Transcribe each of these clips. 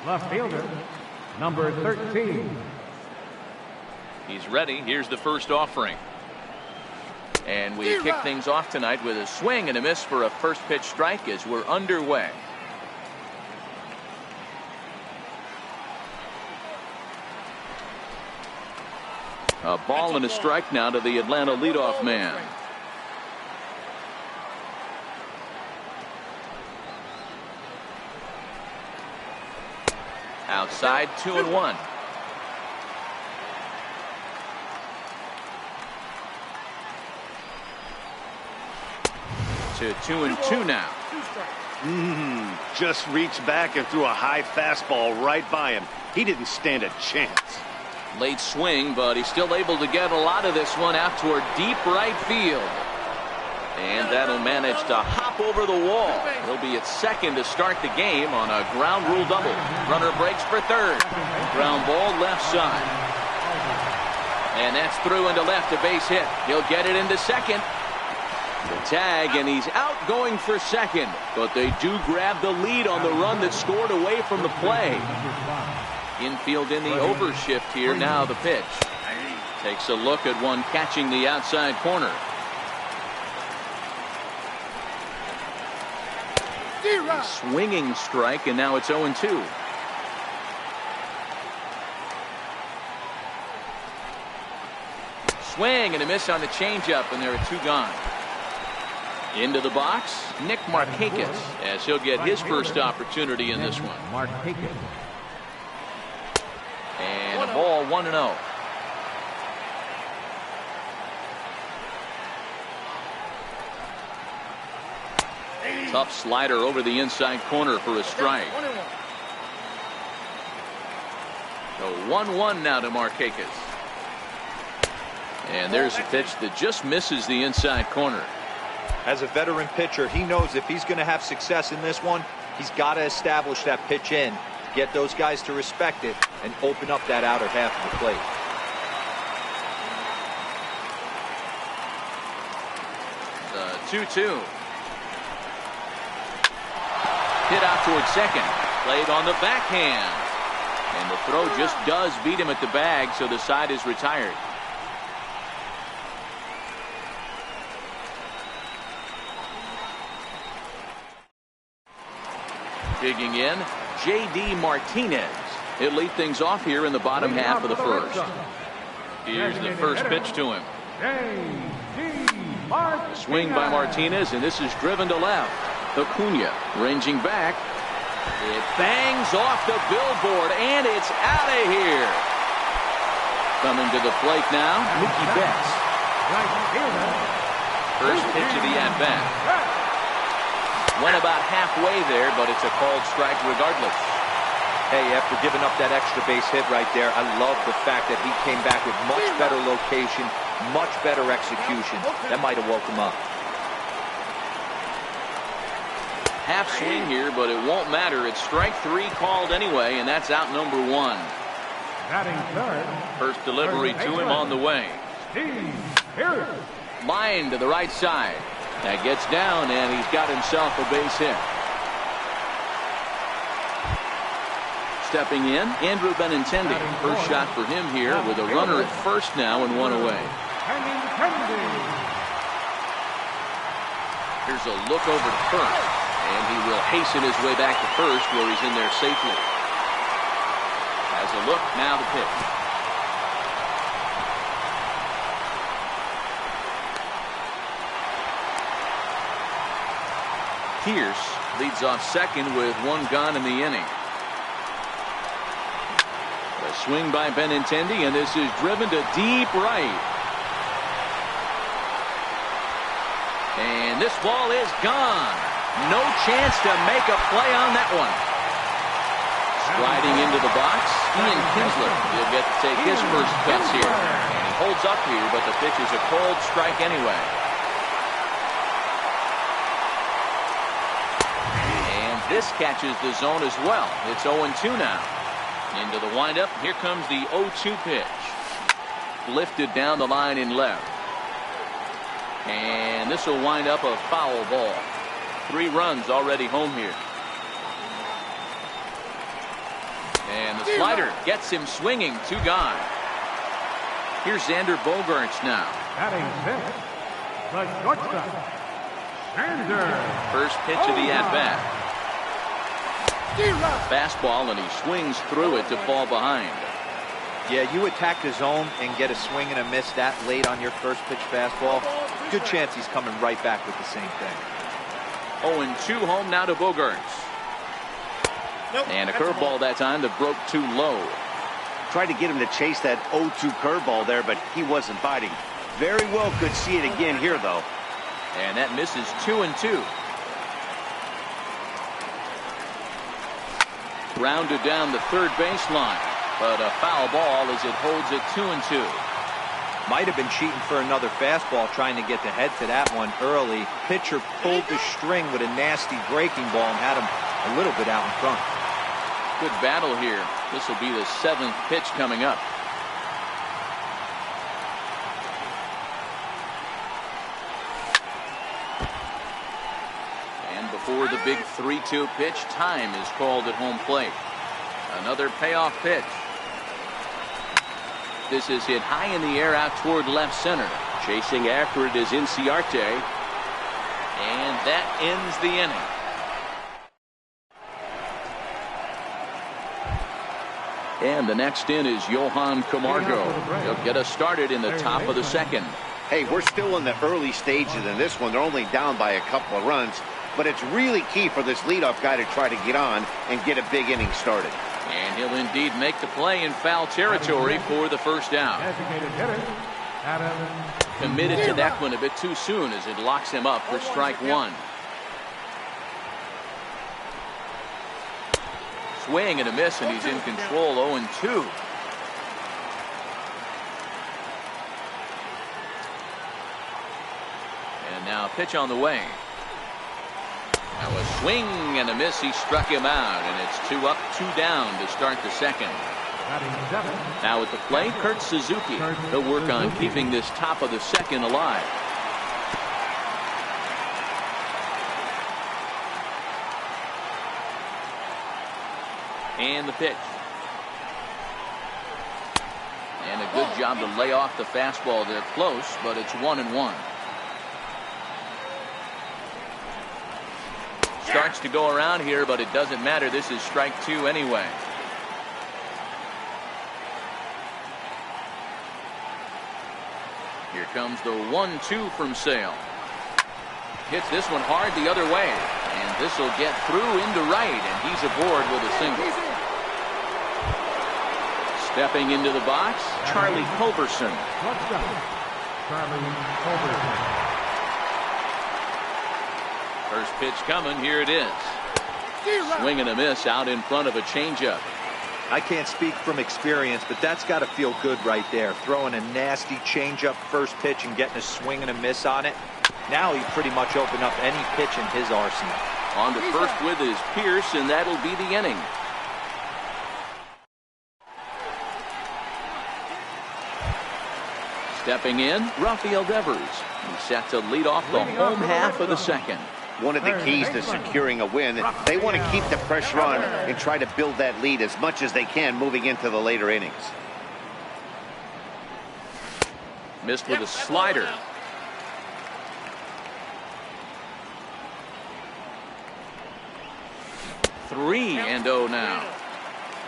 Left fielder, number 13. He's ready. Here's the first offering. And we kick things off tonight with a swing and a miss for a first pitch strike as we're underway. A ball and a strike now to the Atlanta leadoff man. Outside, 2-1. To 2-2 now. Just reached back and threw a high fastball right by him. He didn't stand a chance. Late swing, but he's still able to get a lot of this one out toward deep right field. And that'll manage to hop over the wall. He'll be at second to start the game on a ground rule double. Runner breaks for third. Ground ball left side. And that's through into left, a base hit. He'll get it into second. The tag, and he's out going for second. But they do grab the lead on the run that scored away from the play. Infield in the overshift here. Now the pitch. Takes a look at one catching the outside corner. A swinging strike, and now it's 0-2. Swing and a miss on the changeup, and there are two gone. Into the box, Nick Markakis, as he'll get his first opportunity in this one. And a ball, 1-0. Tough slider over the inside corner for a strike. So 1-1 now to Markakis. And there's a pitch that just misses the inside corner. As a veteran pitcher, he knows if he's going to have success in this one, he's got to establish that pitch in, get those guys to respect it, and open up that outer half of the plate. The 2-2. Hit out towards second. Played on the backhand. And the throw just does beat him at the bag, so the side is retired. Digging in, J.D. Martinez. He'll lead things off here in the bottom half of the first. Here's the first pitch to him. A swing by Martinez, and this is driven to left. Acuna ranging back. It bangs off the billboard, and it's out of here. Coming to the plate now, Mookie Betts. First pitch of the at-bat. Went about halfway there, but it's a called strike regardless. Hey, after giving up that extra base hit right there, I love the fact that he came back with much better location, much better execution. That might have woke him up. Half swing here, but it won't matter. It's strike three called anyway, and that's out number one. First delivery to him on the way. Line to the right side. That gets down, and he's got himself a base hit. Stepping in, Andrew Benintendi. First shot for him here with a runner at first now and one away. Here's a look over to first, and he will hasten his way back to first where he's in there safely. Has a look, now the pitch. Pierce leads off second with one gone in the inning. A swing by Benintendi, and this is driven to deep right. And this ball is gone. No chance to make a play on that one. Sliding into the box, Ian Kinsler. He'll get to take his first cuts here. And he holds up here, but the pitch is a cold strike anyway. This catches the zone as well. It's 0-2 now. Into the windup. Here comes the 0-2 pitch. Lifted down the line in left. And this will wind up a foul ball. 3 runs already home here. the slider gets him swinging. 2 gone. Here's Xander Bogaerts now. Batting 6, the shortstop, Xander. First pitch of the at-bat. Fastball, and he swings through it to fall behind. Yeah, you attack the zone and get a swing and a miss that late on your first pitch fastball. Good chance he's coming right back with the same thing. 0-2 home now to Bogaerts. And a curveball that time that broke too low. Tried to get him to chase that 0-2 curveball there, but he wasn't biting. Very well could see it again here, though. And that misses 2-2. Grounded down the third baseline, but a foul ball as it holds it 2-2. Might have been cheating for another fastball, trying to get the head to that one early. Pitcher pulled the string with a nasty breaking ball and had him a little bit out in front. Good battle here. This will be the 7th pitch coming up. And before the big 3-2 pitch, time is called at home plate. Another payoff pitch. This is hit high in the air out toward left center. Chasing after it is Inciarte. And that ends the inning. And the next in is Johan Camargo. He'll get us started in the top of the 2nd. Hey, we're still in the early stages in this one. They're only down by a couple of runs, but it's really key for this leadoff guy to try to get on and get a big inning started. And he'll indeed make the play in foul territory for the first down. Committed to that one a bit too soon as it locks him up for strike 1. Swing and a miss, and he's in control. 0-2. And now pitch on the way. Now a swing and a miss. He struck him out, and it's 2 up, 2 down to start the 2nd. Now at the plate, Kurt Suzuki. He'll work on keeping this top of the 2nd alive. And the pitch. And a good job to lay off the fastball there close, but it's 1-1. Starts to go around here, but it doesn't matter. This is strike 2 anyway. Here comes the 1-2 from Sale. Hits this one hard the other way. And this will get through into right, and he's aboard with a single. Stepping into the box, Charlie Culberson. First pitch coming, here it is. Swing and a miss out in front of a changeup. I can't speak from experience, but that's got to feel good right there. Throwing a nasty changeup first pitch and getting a swing and a miss on it. Now he pretty much opened up any pitch in his arsenal. On to first with is Pierce, and that'll be the inning. Stepping in, Rafael Devers. He's set to lead off the home half of the 2nd. One of the keys to securing a win, they want to keep the pressure on and try to build that lead as much as they can moving into the later innings. Missed with a slider. Three and 0 now.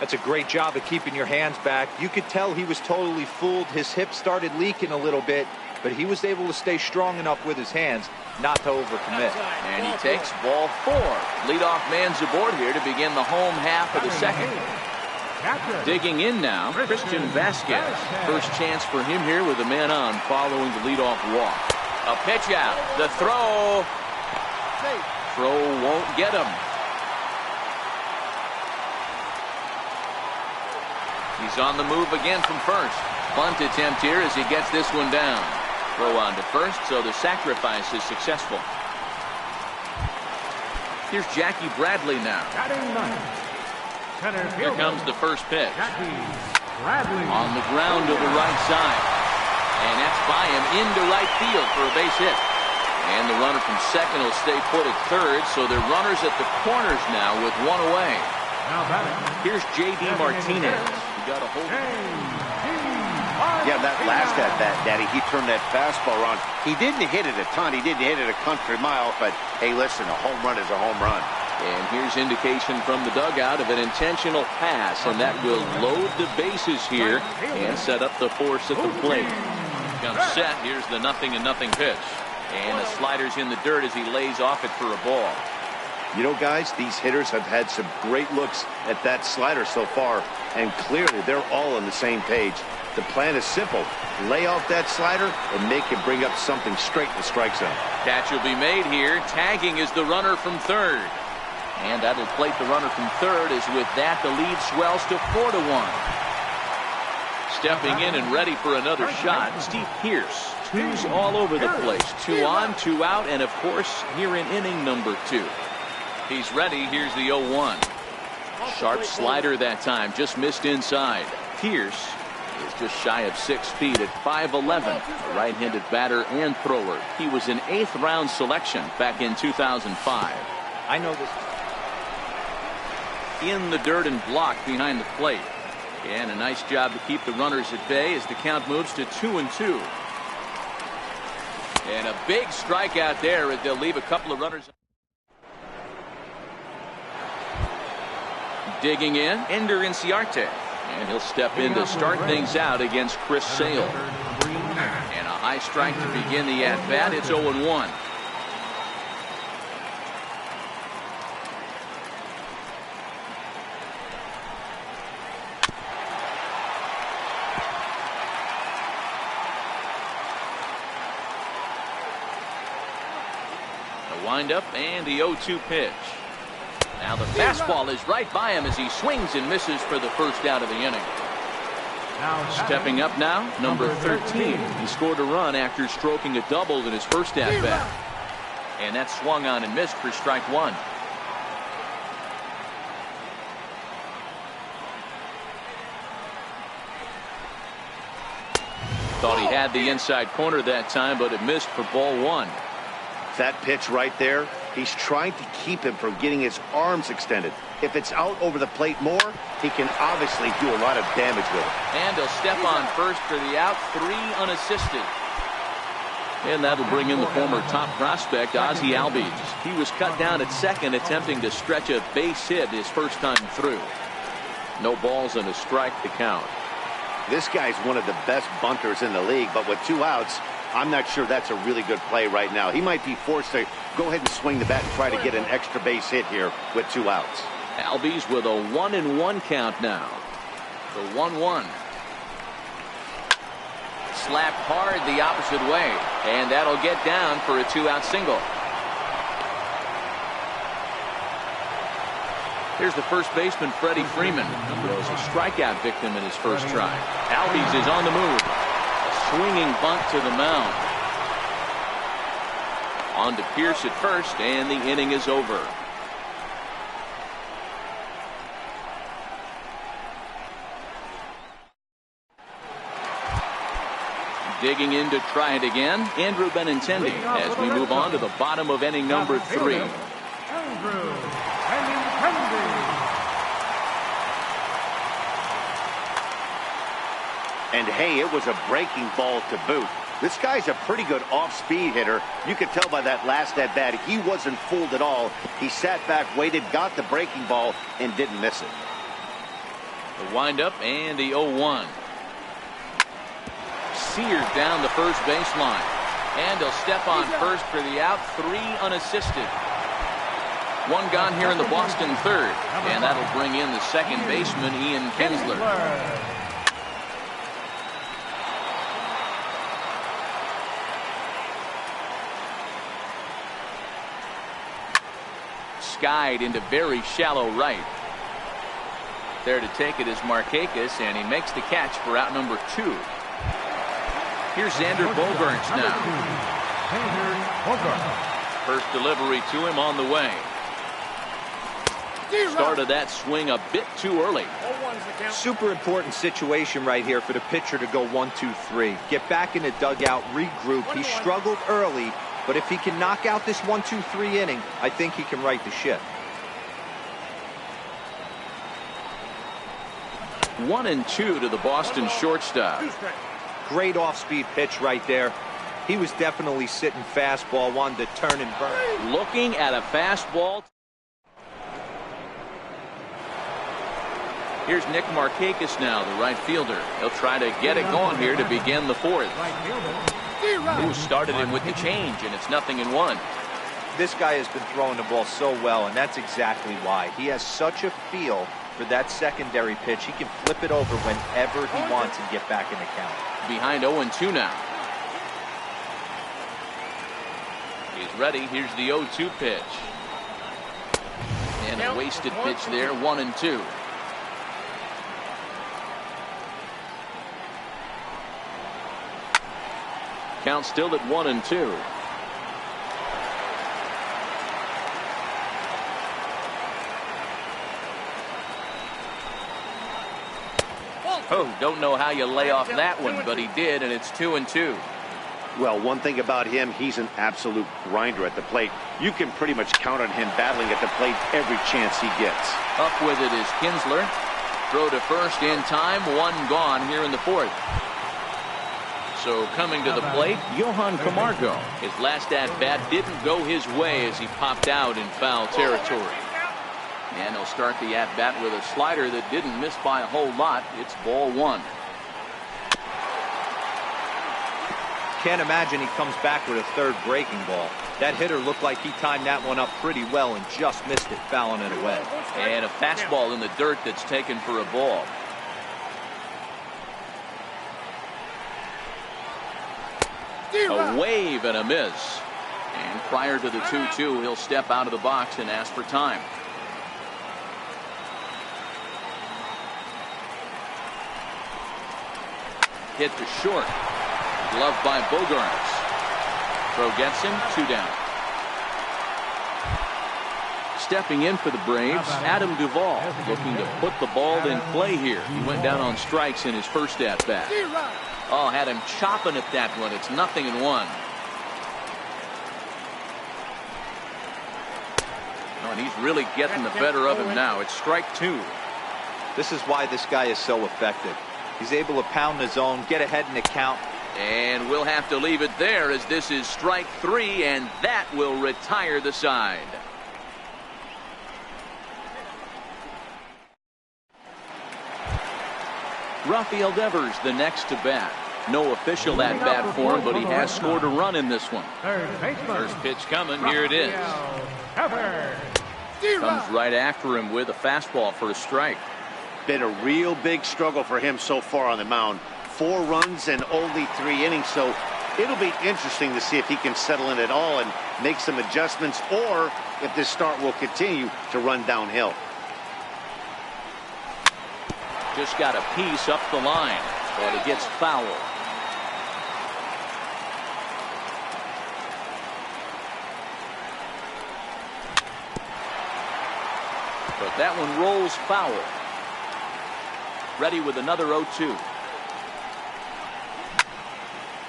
That's a great job of keeping your hands back. You could tell he was totally fooled. His hip started leaking a little bit, but he was able to stay strong enough with his hands not to overcommit. And he takes ball 4. Leadoff man's aboard here to begin the home half of the 2nd. Digging in now, Christian Vasquez. First chance for him here with a man on following the leadoff walk. A pitch out. The throw. Throw won't get him. He's on the move again from first. Bunt attempt here as he gets this one down. Throw on to first, so the sacrifice is successful. Here's Jackie Bradley now. Here comes the first pitch. On the ground to the right side. And that's by him into right field for a base hit. And the runner from second will stay put at third, so they're runners at the corners now with one away. Now batting. Here's J.D. Martinez. He got a hold of it. Yeah, that last at-bat, Daddy, he turned that fastball around. He didn't hit it a ton. He didn't hit it a country mile, but, hey, listen, a home run is a home run. And here's indication from the dugout of an intentional pass, and that will load the bases here and set up the force at the plate. Comes set. Here's the 0-0 pitch. And the slider's in the dirt as he lays off it for a ball. You know, guys, these hitters have had some great looks at that slider so far, and clearly they're all on the same page. The plan is simple. Lay off that slider and make him bring up something straight in the strike zone. Catch will be made here. Tagging is the runner from third. And that'll plate the runner from third, as with that the lead swells to 4-1. Stepping in and ready for another shot, Steve Pearce. Twos all over the place. 2 on, 2 out, and of course here in inning number 2. He's ready. Here's the 0-1. Sharp slider that time, just missed inside. Pearce is just shy of 6 feet at 5'11", a right-handed batter and thrower. He was an 8th round selection back in 2005. I know this. In the dirt and blocked behind the plate. And a nice job to keep the runners at bay as the count moves to 2-2. And a big strikeout there as they'll leave a couple of runners. Digging in, Ender Inciarte. And he'll step in to start things out against Chris Sale. And a high strike to begin the at-bat. It's 0-1. The windup and the 0-2 pitch. Now the fastball is right by him as he swings and misses for the first out of the inning. Stepping up now, number 13. He scored a run after stroking a double in his first at-bat. And that swung on and missed for strike 1. Thought he had the inside corner that time, but it missed for ball 1. That pitch right there, he's trying to keep him from getting his arms extended. If it's out over the plate more, he can obviously do a lot of damage with it. And he'll step on first for the out, 3 unassisted. And that'll bring in the former top prospect, Ozzie Albies. He was cut down at second, attempting to stretch a base hit his first time through. No balls and a strike to count. This guy's one of the best bunters in the league, but with 2 outs, I'm not sure that's a really good play right now. He might be forced to go ahead and swing the bat and try to get an extra base hit here with 2 outs. Albies with a 1-1 count now. The 1-1. Slapped hard the opposite way, and that'll get down for a 2-out single. Here's the first baseman, Freddie Freeman, who was a strikeout victim in his first try. Albies is on the move. Swinging bunt to the mound. On to Pearce at first, and the inning is over. Digging in to try it again, Andrew Benintendi, as we move on to the bottom of inning number 3. And hey, it was a breaking ball to boot. This guy's a pretty good off-speed hitter. You could tell by that last at-bat, he wasn't fooled at all. He sat back, waited, got the breaking ball, and didn't miss it. The windup and the 0-1. Seared down the first baseline. And he'll step on first for the out, 3 unassisted. 1 gone here in the Boston third. And that'll bring in the second baseman, Ian Kinsler. Skied into very shallow right. There to take it is Markakis, and he makes the catch for out number 2. Here's Xander Bogaerts now. First delivery to him on the way. Started that swing a bit too early. Super important situation right here for the pitcher to go 1-2-3. Get back in the dugout, regroup. He struggled early, but if he can knock out this 1-2-3 inning, I think he can right the ship. 1-2 to the Boston shortstop. Great off-speed pitch right there. He was definitely sitting fastball, wanted to turn and burn. Looking at a fastball. Here's Nick Markakis now, the right fielder. He'll try to get it going here to begin the fourth. Who started him with the change, and it's 0-1. This guy has been throwing the ball so well, and that's exactly why. He has such a feel for that secondary pitch. He can flip it over whenever he wants and get back in the count. Behind 0-2 now. He's ready. Here's the 0-2 pitch. And a wasted pitch there, 1-2. Count still at 1-2. Oh, don't know how you lay off that one, but he did, and it's 2-2. Well, one thing about him, he's an absolute grinder at the plate. You can pretty much count on him battling at the plate every chance he gets. Up with it is Kinsler. Throw to first in time, one gone here in the fourth. So coming to the plate, Johan Camargo. His last at-bat didn't go his way as he popped out in foul territory. And he'll start the at-bat with a slider that didn't miss by a whole lot. It's ball one. Can't imagine he comes back with a third breaking ball. That hitter looked like he timed that one up pretty well and just missed it, fouling it away. And a fastball in the dirt that's taken for a ball. A wave and a miss. And prior to the 2-2, he'll step out of the box and ask for time. Hit to short. Gloved by Bogarts. Throw gets him, 2 down. Stepping in for the Braves, Adam Duvall, looking to put the ball in play here. He went down on strikes in his first at-bat. Oh, had him chopping at that one. It's 0-1. Oh, and he's really getting the better of him now. It's strike 2. This is why this guy is so effective. He's able to pound the zone, get ahead in the count. And we'll have to leave it there as this is strike 3, and that will retire the side. Rafael Devers, the next to bat. No official at bat for him, but he has scored a run in this one. First pitch coming. Here it is. Comes right after him with a fastball for a strike. Been a real big struggle for him so far on the mound. 4 runs and only 3 innings, so it'll be interesting to see if he can settle in at all and make some adjustments, or if this start will continue to run downhill. Just got a piece up the line, but it gets foul. But that one rolls foul. Ready with another 0-2.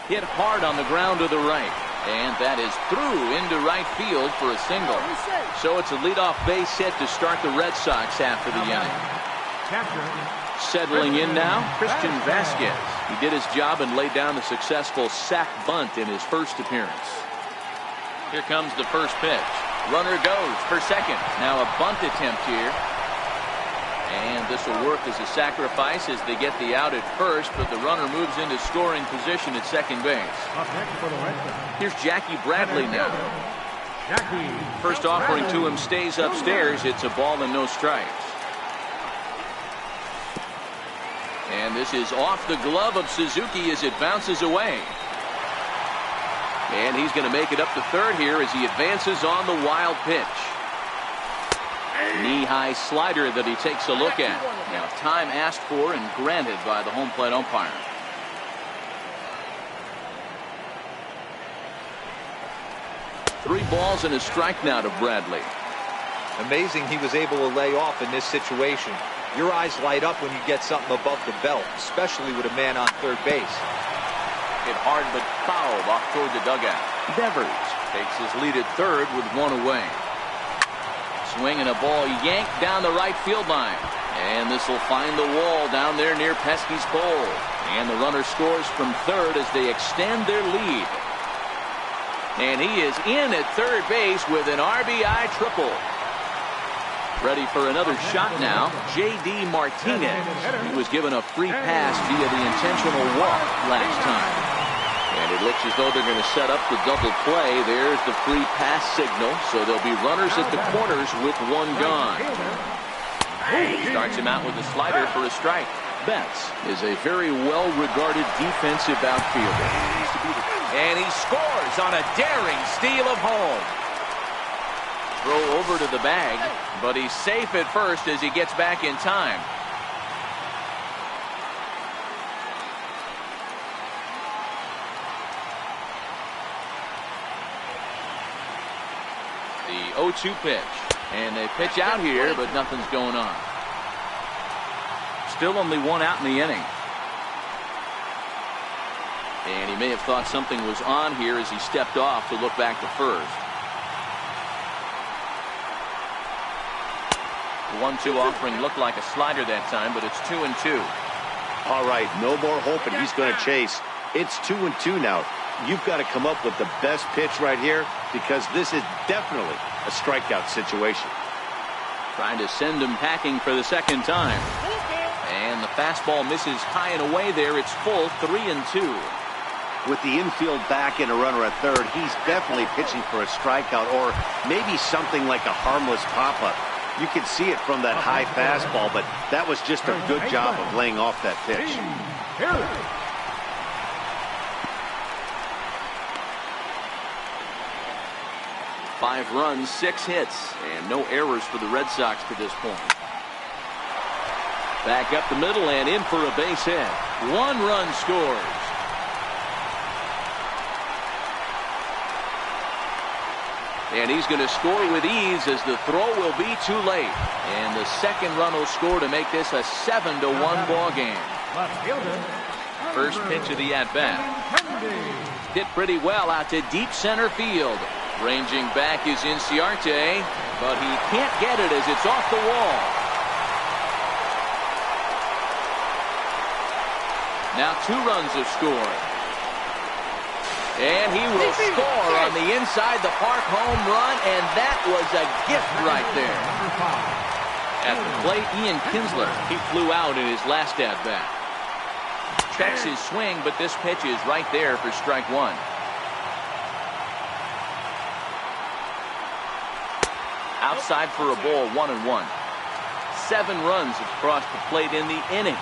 Hit hard on the ground to the right. And that is through into right field for a single. So it's a leadoff base hit to start the Red Sox after the inning. Settling in now, Christian Vasquez. He did his job and laid down a successful sac bunt in his first appearance. Here comes the first pitch. Runner goes for second. Now a bunt attempt here. And this will work as a sacrifice as they get the out at first, but the runner moves into scoring position at second base. Here's Jackie Bradley now. First offering to him stays upstairs. It's a ball and no strikes. And this is off the glove of Suzuki as it bounces away. And he's going to make it up to third here as he advances on the wild pitch. Knee-high slider that he takes a look at. Now time asked for and granted by the home plate umpire. Three balls and a strike now to Bradley. Amazing he was able to lay off in this situation. Your eyes light up when you get something above the belt, especially with a man on third base. Hit hard but fouled off toward the dugout. Devers takes his lead at third with one away. Swing and a ball yanked down the right field line. And this will find the wall down there near Pesky's pole. And the runner scores from third as they extend their lead. And he is in at third base with an RBI triple. Ready for another shot now, J.D. Martinez. He was given a free pass via the intentional walk last time. And it looks as though they're going to set up the double play. There's the free pass signal. So there'll be runners at the corners with one gone. Starts him out with a slider for a strike. Betts is a very well-regarded defensive outfielder. And he scores on a daring steal of home. Throw over to the bag, but he's safe at first as he gets back in time. The 0-2 pitch. And they pitch out here, but nothing's going on. Still only one out in the inning. And he may have thought something was on here as he stepped off to look back to first. The 1-2 offering looked like a slider that time, but it's 2-2. All right, no more hoping he's going to chase. It's 2-2 now. You've got to come up with the best pitch right here because this is definitely a strikeout situation. Trying to send him packing for the second time. And the fastball misses high and away there. It's full 3-2. With the infield back and a runner at third, he's definitely pitching for a strikeout or maybe something like a harmless pop-up. You can see it from that high fastball, but that was just a good job of laying off that pitch. 5 runs, 6 hits, and no errors for the Red Sox to this point. Back up the middle and in for a base hit. 1 run scores. And he's going to score with ease as the throw will be too late. And the second run will score to make this a 7-1 ball game. First pitch of the at-bat. Hit pretty well out to deep center field. Ranging back is Inciarte, but he can't get it as it's off the wall. Now 2 runs have scored. And he will score on the inside the park home run, and that was a gift right there. At the plate, Ian Kinsler, he flew out in his last at-bat. Checks his swing, but this pitch is right there for strike 1. Outside for a ball, 1-1. 7 runs have crossed the plate in the inning.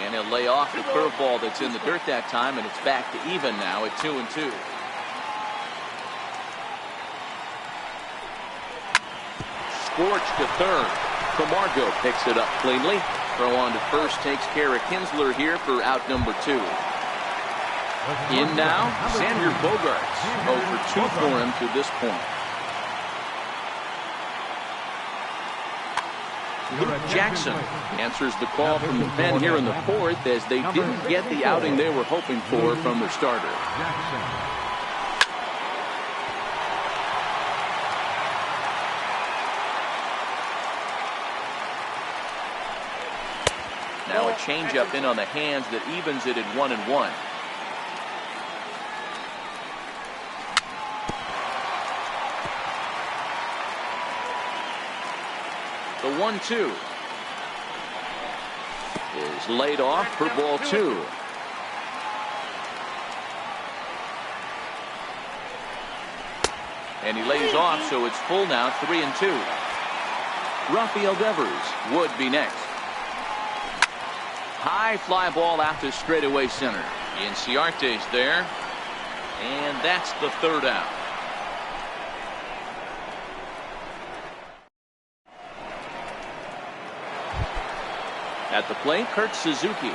And he'll lay off the curveball that's in the dirt that time, and it's back to even now at 2-2. Scorched to third. Camargo picks it up cleanly. Throw on to first takes care of Kinsler here for out number 2. In now, Xander Bogaerts. 0 for 2 for him to this point. Luke Jackson answers the call from the pen here in the 4th as they didn't get the outing they were hoping for from their starter. Now a changeup in on the hands that evens it at 1-1. The 1-2 is laid off for ball 2. And he lays off, so it's full now, 3-2. Rafael Devers would be next. High fly ball out to straightaway center. Inciarte's there. And that's the 3rd out. At the plate, Kurt Suzuki.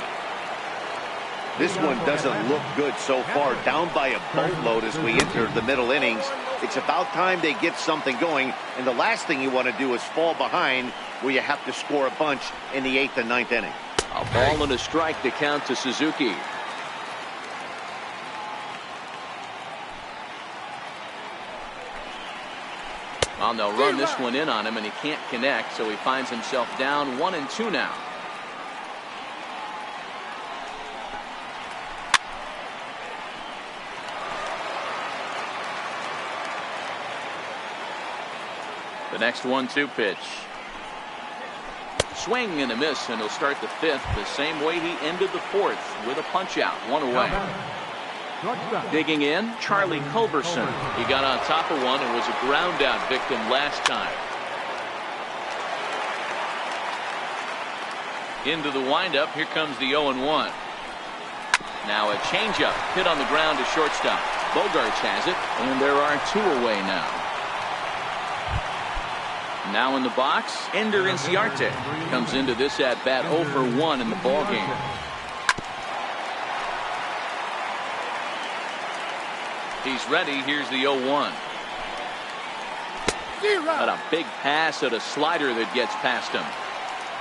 This one doesn't look good so far. Down by a boatload as we enter the middle innings. It's about time they get something going. And the last thing you want to do is fall behind where you have to score a bunch in the 8th and 9th inning. A ball and a strike to count to Suzuki. Well, they'll run this one in on him, and he can't connect, so he finds himself down 1-2 now. The next 1-2 pitch. Swing and a miss, and he'll start the fifth the same way he ended the fourth, with a punch out, one away. Digging in, Charlie Culberson. He got on top of one and was a ground out victim last time. Into the windup, here comes the 0-1. Now a changeup hit on the ground to shortstop. Bogarts has it, and there are two away now. Now in the box, Ender Inciarte comes into this at bat 0 for 1 in the ball game. He's ready. Here's the 0-1. But a big pass at a slider that gets past him.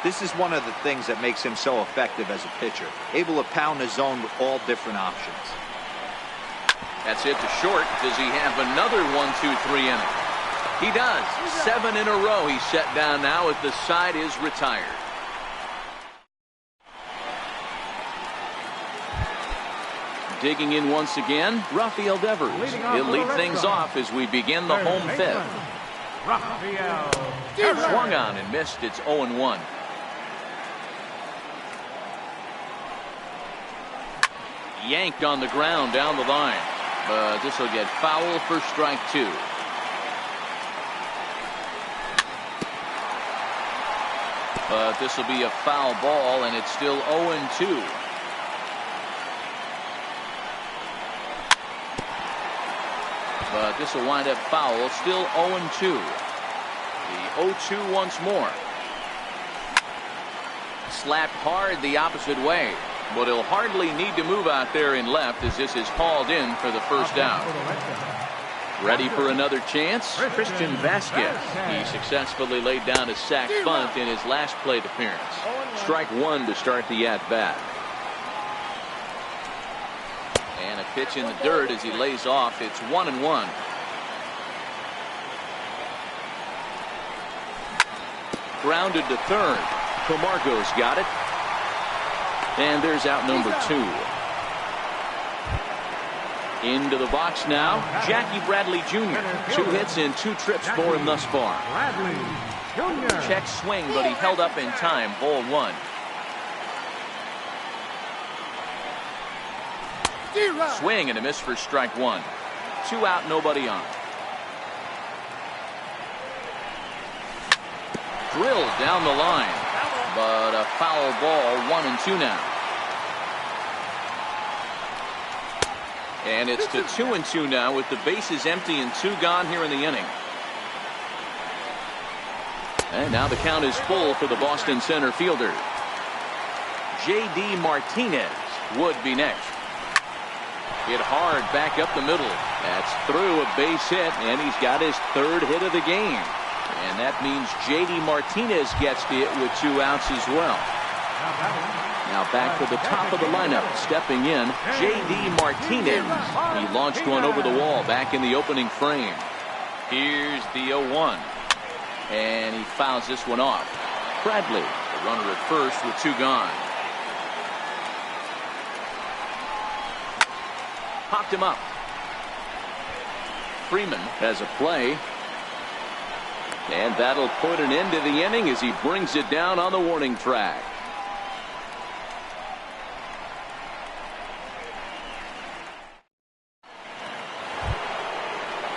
This is one of the things that makes him so effective as a pitcher. Able to pound the zone with all different options. That's it to short. Does he have another 1-2-3 inning? He does. 7 in a row he's set down now as the side is retired. Digging in once again, Rafael Devers. He'll lead things off as we begin the home fifth. Swung on and missed. It's 0-1. Yanked on the ground down the line. But this will get foul for strike 2. But this will be a foul ball, and it's still 0-2. But this will wind up foul, still 0-2. The 0-2 once more. Slapped hard the opposite way, but he'll hardly need to move out there in left as this is hauled in for the first out. Ready for another chance? Christian Vasquez. He successfully laid down a sac bunt in his last plate appearance. Strike 1 to start the at-bat. And a pitch in the dirt as he lays off. It's 1-1. Grounded to third. Camargo's got it. And there's out number 2. Into the box now, Jackie Bradley Jr. 2 hits and 2 trips for him thus far. Check swing, but he held up in time. Ball 1. Swing and a miss for strike 1. 2 out, nobody on. Drilled down the line, but a foul ball. 1-2 now. And it's to 2-2 now with the bases empty and 2 gone here in the inning. And now the count is full for the Boston center fielder. J.D. Martinez would be next. Hit hard back up the middle. That's through a base hit, and he's got his 3rd hit of the game. And that means J.D. Martinez gets the hit with 2 outs as well. Now back to the top of the lineup, stepping in, J.D. Martinez. He launched one over the wall back in the opening frame. Here's the 0-1. And he fouls this one off. Bradley, the runner at first with 2 gone. Popped him up. Freeman has a play. And that'll put an end to the inning as he brings it down on the warning track.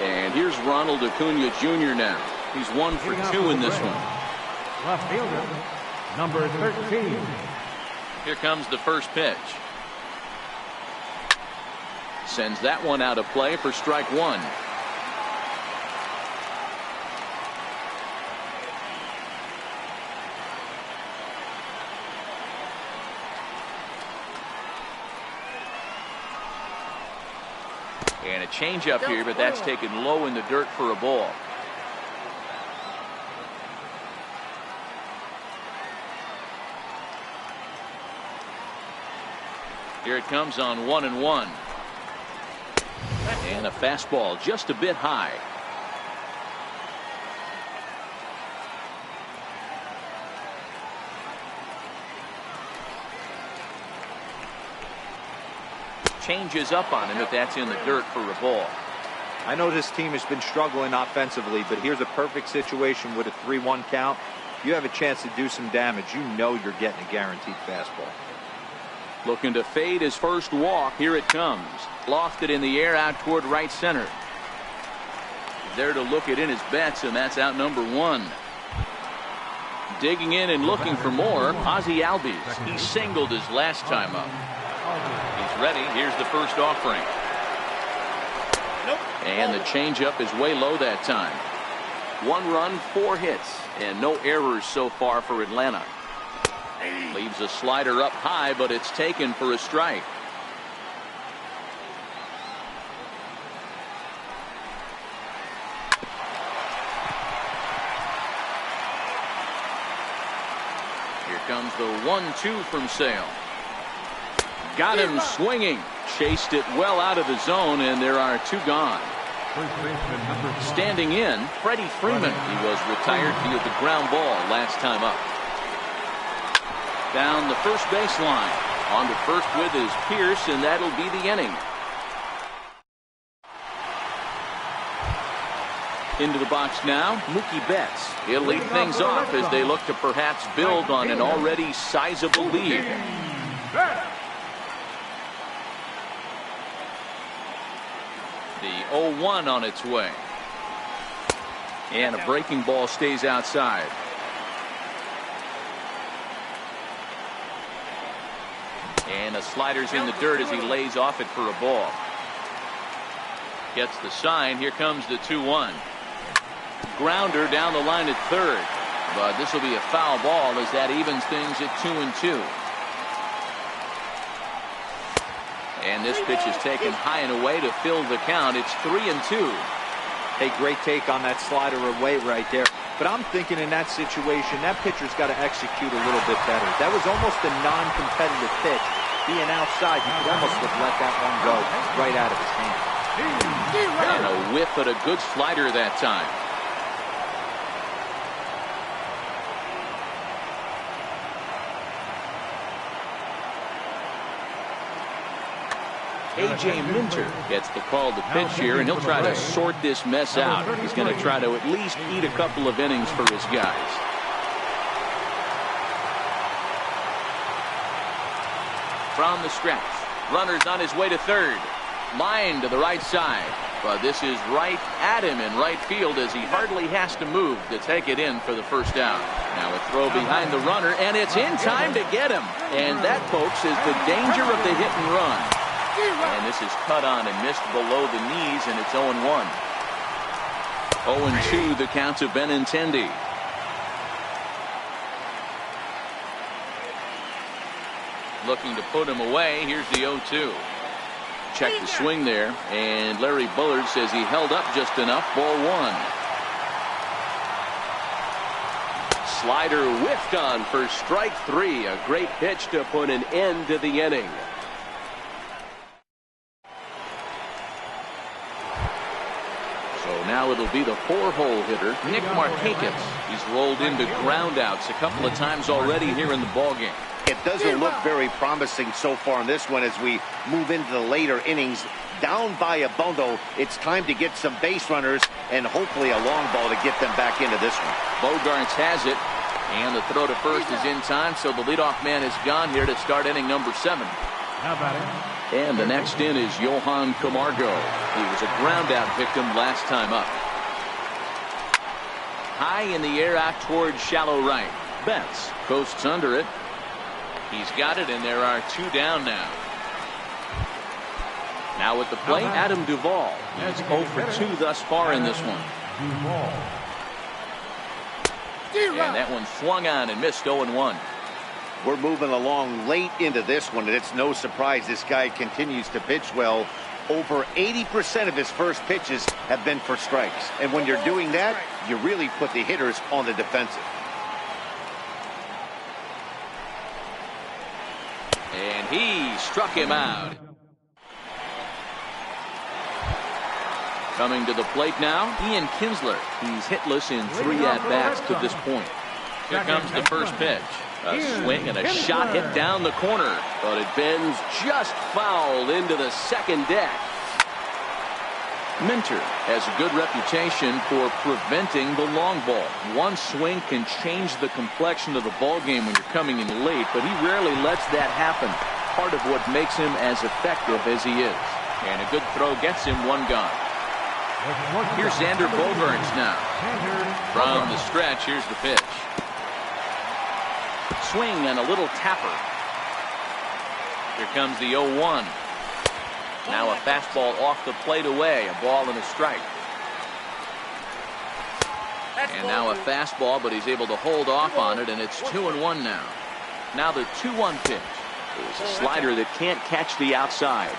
And here's Ronald Acuna Jr. now. He's 1 for 2 in this one. Left fielder, number 13. Here comes the first pitch. Sends that one out of play for strike 1. And a changeup here, but that's taken low in the dirt for a ball. Here it comes on 1-1. And a fastball just a bit high. changes up on him if that's in the dirt for a ball. I know this team has been struggling offensively, but here's a perfect situation with a 3-1 count. You have a chance to do some damage. You know you're getting a guaranteed fastball. Looking to fade his first walk. Here it comes. Lofted in the air out toward right center. There to look it in his bets, and that's out number 1. Digging in and looking for more, Ozzie Albies. He singled his last time up. He's ready. Here's the first offering. And the changeup is way low that time. 1 run, 4 hits, and no errors so far for Atlanta. Leaves a slider up high, but it's taken for a strike. Here comes the 1-2 from Sale. Got him swinging. Chased it well out of the zone, and there are 2 gone. Standing in, Freddie Freeman. He was retired via the ground ball last time up. Down the first baseline. On to first with his Pierce, and that'll be the inning. Into the box now, Mookie Betts. He'll lead things off as they look to perhaps build on an already sizable lead. The 0-1 on its way. And a breaking ball stays outside. And the slider's in the dirt as he lays off it for a ball. Gets the sign. Here comes the 2-1. Grounder down the line at third. But this will be a foul ball as that evens things at 2-2. And this pitch is taken high and away to fill the count. It's 3-2. Hey, great take on that slider away right there. But I'm thinking in that situation, that pitcher's got to execute a little bit better. That was almost a non-competitive pitch. Being outside, you could almost have let that one go right out of his hand. And a whiff at a good slider that time. A.J. Minter gets the call to pitch here, and he'll try to sort this mess out. He's going to try to at least eat a couple of innings for his guys. From the stretch, runner's on his way to third. Line to the right side. But this is right at him in right field as he hardly has to move to take it in for the first out. Now a throw behind the runner, and it's in time to get him. And that, folks, is the danger of the hit and run. And this is cut on and missed below the knees, and it's 0-1. 0-2 the count to Benintendi. Looking to put him away. Here's the 0-2. Check the swing there, and Larry Bullard says he held up just enough. Ball 1. Slider whiffed on for strike 3. A great pitch to put an end to the inning. So now it'll be the 4-hole hitter, Nick Markakis. He's rolled into groundouts a couple of times already here in the ballgame. It doesn't look very promising so far in this one as we move into the later innings. Down by a bundle, it's time to get some base runners and hopefully a long ball to get them back into this one. Bogarts has it, and the throw to first is in time, so the leadoff man is gone here to start inning number 7. How about it? And the next in is Johan Camargo. He was a ground-out victim last time up. High in the air out toward shallow right. Betts coasts under it. He's got it, and there are 2 down now. Now at the plate, Adam Duvall. He's 0 for 2 thus far in this one. And that one swung on and missed 0-1. We're moving along late into this one, and it's no surprise this guy continues to pitch well. Over 80% of his first pitches have been for strikes. And when you're doing that, you really put the hitters on the defensive. And he struck him out. Coming to the plate now, Ian Kinsler. He's hitless in 3 at-bats to this point. Here comes the first pitch. A swing and a shot hit down the corner, but it bends just foul into the second deck. Minter has a good reputation for preventing the long ball. One swing can change the complexion of the ball game when you're coming in late, but he rarely lets that happen. Part of what makes him as effective as he is. And a good throw gets him one gone. Here's Xander Bogaerts now. From the stretch, here's the pitch. Swing and a little tapper. Here comes the 0-1. Now a fastball off the plate away, a ball and a strike. And now a fastball, but he's able to hold off on it, and it's 2-1 now. Now the 2-1 pitch is a slider that can't catch the outside.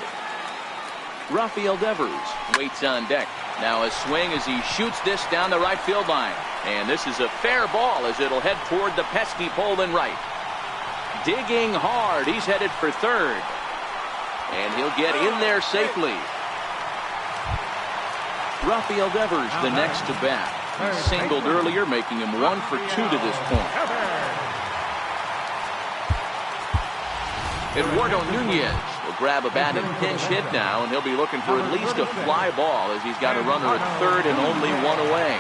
Rafael Devers waits on deck. Now a swing as he shoots this down the right field line. And this is a fair ball as it'll head toward the pesky pole in right. Digging hard, he's headed for third. And he'll get in there safely. Rafael Devers, the next to bat. He singled earlier, making him 1 for 2 to this point. Eduardo Nunez will grab a bat and pinch hit now, and he'll be looking for at least a fly ball as he's got a runner at third and only one away.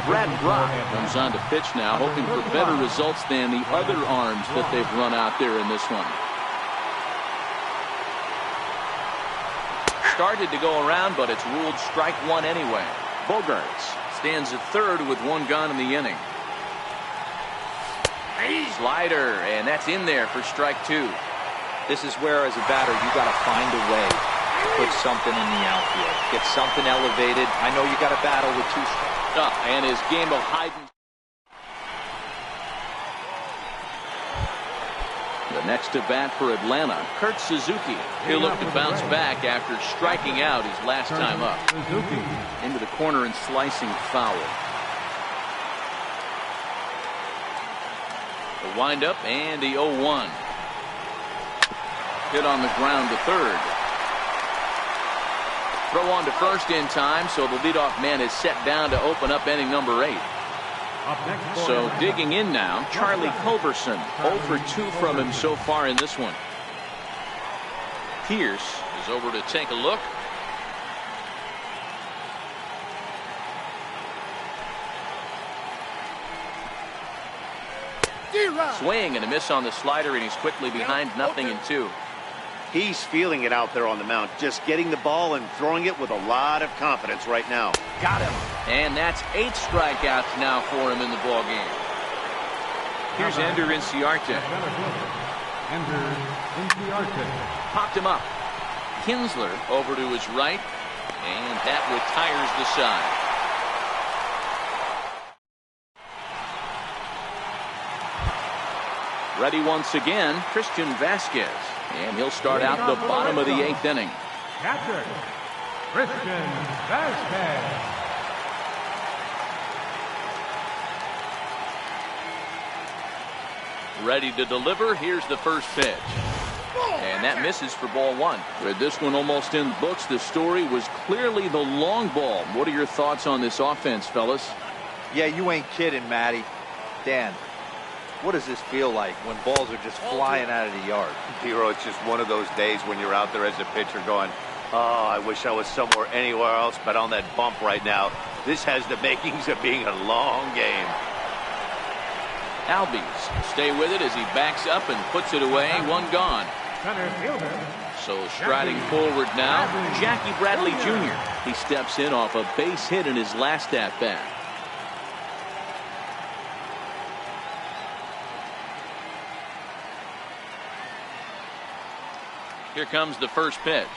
Brad Brock comes on to pitch now, hoping for better results than the other arms that they've run out there in this one. Started to go around, but it's ruled strike one anyway. Bogaerts stands at third with one gone in the inning. Slider, and that's in there for strike two. This is where, as a batter, you got to find a way to put something in the outfield. Get something elevated. I know you got to battle with two strikes. And his game of hiding. The next to bat for Atlanta, Kurt Suzuki. He'll look to bounce back after striking out his last time up. Into the corner and slicing foul. The windup and the 0-1. Hit on the ground to third. Throw on to first in time, so the leadoff man is set down to open up inning number 8. So digging in now, Charlie Culberson. 0 for 2 from him so far in this one. Pierce is over to take a look. Swing and a miss on the slider, and he's quickly behind 0-2. He's feeling it out there on the mound, just getting the ball and throwing it with a lot of confidence right now. Got him. And that's 8 strikeouts now for him in the ball game. Here's Ender Inciarte. Popped him up. Kinsler over to his right, and that retires the side. Ready once again, Christian Vasquez. And he'll start out the bottom of the 8th inning. Catcher, Christian Vasquez. Ready to deliver. Here's the first pitch. And that misses for ball 1. With this one almost in the books, the story was clearly the long ball. What are your thoughts on this offense, fellas? Yeah, you ain't kidding, Matty. Dan, what does this feel like when balls are just flying out of the yard? Hero, it's just one of those days when you're out there as a pitcher going, oh, I wish I was somewhere anywhere else but on that bump right now. This has the makings of being a long game. Albies stay with it as he backs up and puts it away. One gone. So striding forward now, Jackie Bradley Jr. He steps in off a base hit in his last at-bat. Here comes the first pitch.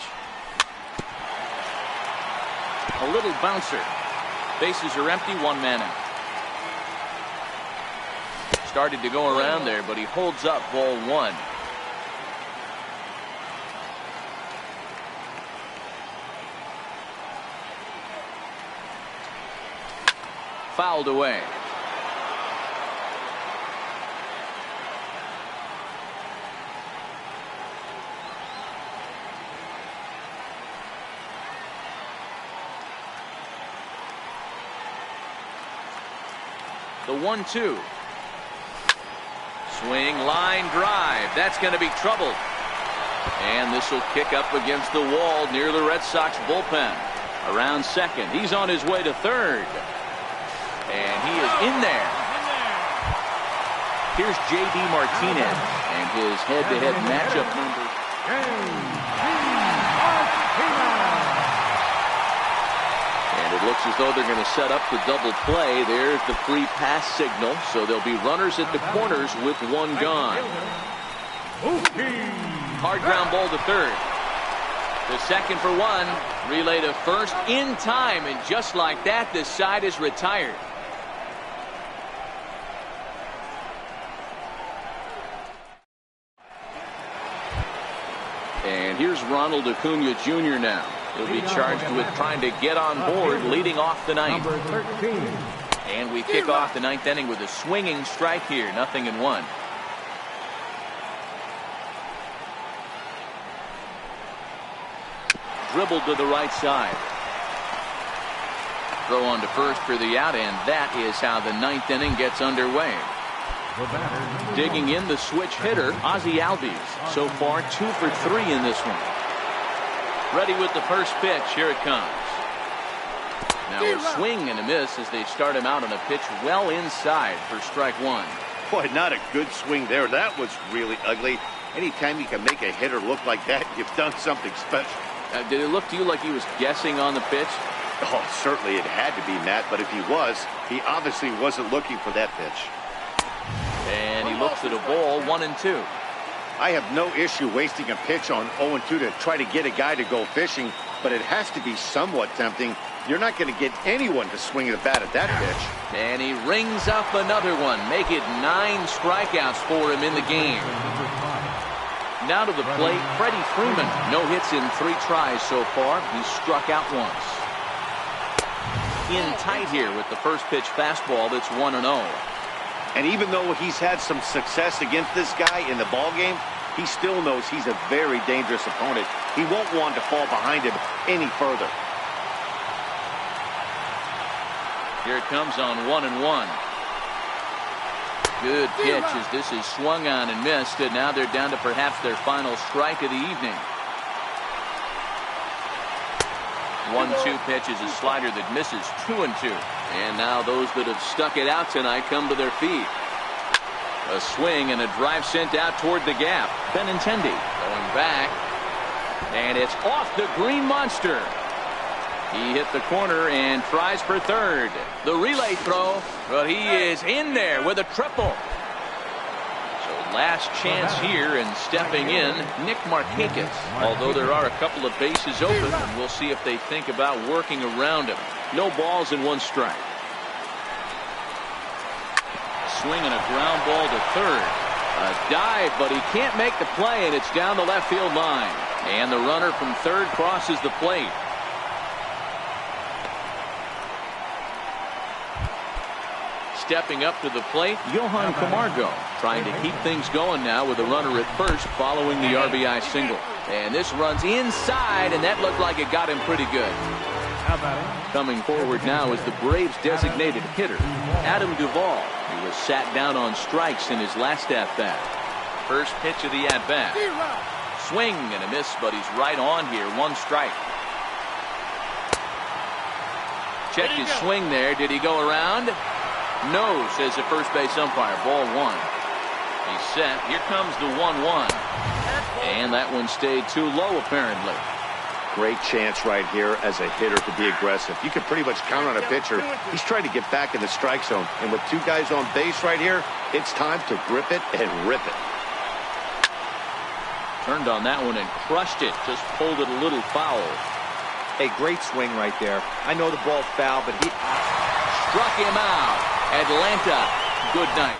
A little bouncer. Bases are empty, 1 man out. Started to go around there, but he holds up ball 1. Fouled away. The 1-2. Swing, line drive. That's going to be trouble. And this will kick up against the wall near the Red Sox bullpen. Around second. He's on his way to third. And he is in there. Here's J.D. Martinez and his head-to-head matchup number. And it looks as though they're going to set up the double play. There's the free pass signal. So there'll be runners at the corners with one gone. Hard ground ball to third. The second for one. Relay to first in time. And just like that, this side is retired. And here's Ronald Acuna Jr. now. He'll be charged with trying to get on board leading off the ninth. And we kick off the ninth inning with a swinging strike here. 0-1. Dribbled to the right side. Throw on to first for the out, and that is how the ninth inning gets underway. Digging in the switch hitter, Ozzie Albies. So far 2 for 3 in this one. Ready with the first pitch. Here it comes. Now a swing and a miss as they start him out on a pitch well inside for strike one. Boy, not a good swing there. That was really ugly. Anytime you can make a hitter look like that, you've done something special. Did it look to you like he was guessing on the pitch? Oh, certainly it had to be, Matt, but if he was, he obviously wasn't looking for that pitch. And he looks at a ball, 1-2. I have no issue wasting a pitch on 0-2 to try to get a guy to go fishing, but it has to be somewhat tempting. You're not going to get anyone to swing the bat at that pitch. And he rings up another one. Make it 9 strikeouts for him in the game. Now to the plate, Freddie Freeman. No hits in 3 tries so far. He's struck out once. In tight here with the first pitch fastball that's 1-0. And even though he's had some success against this guy in the ball game, he still knows he's a very dangerous opponent. He won't want to fall behind him any further. Here it comes on 1-1. Good pitch as this is swung on and missed, and now they're down to perhaps their final strike of the evening. 1-2 pitch is a slider that misses. 2-2. And now those that have stuck it out tonight come to their feet. A swing and a drive sent out toward the gap. Benintendi going back. And it's off the green monster. He hit the corner and tries for third. The relay throw, but he is in there with a triple. So last chance here, and stepping in, Nick Markakis. Although there are a couple of bases open, and we'll see if they think about working around him. No balls and 1 strike. Swing and a ground ball to third. A dive, but he can't make the play, and it's down the left field line. And the runner from third crosses the plate. Stepping up to the plate, Johan Camargo, trying to keep things going now with a runner at first following the RBI single. And this runs inside, and that looked like it got him pretty good. Coming forward now is the Braves' designated hitter, Adam Duvall, who was sat down on strikes in his last at-bat. First pitch of the at-bat. Swing and a miss, but he's right on here. 1 strike. Check his swing there. Did he go around? No, says the first base umpire. Ball 1. He's set. Here comes the 1-1. And that one stayed too low, apparently. Great chance right here as a hitter to be aggressive. You can pretty much count on a pitcher. He's trying to get back in the strike zone. And with 2 guys on base right here, it's time to grip it and rip it. Turned on that one and crushed it. Just pulled it a little foul. A great swing right there. I know the ball's foul, but he struck him out. Atlanta, good night.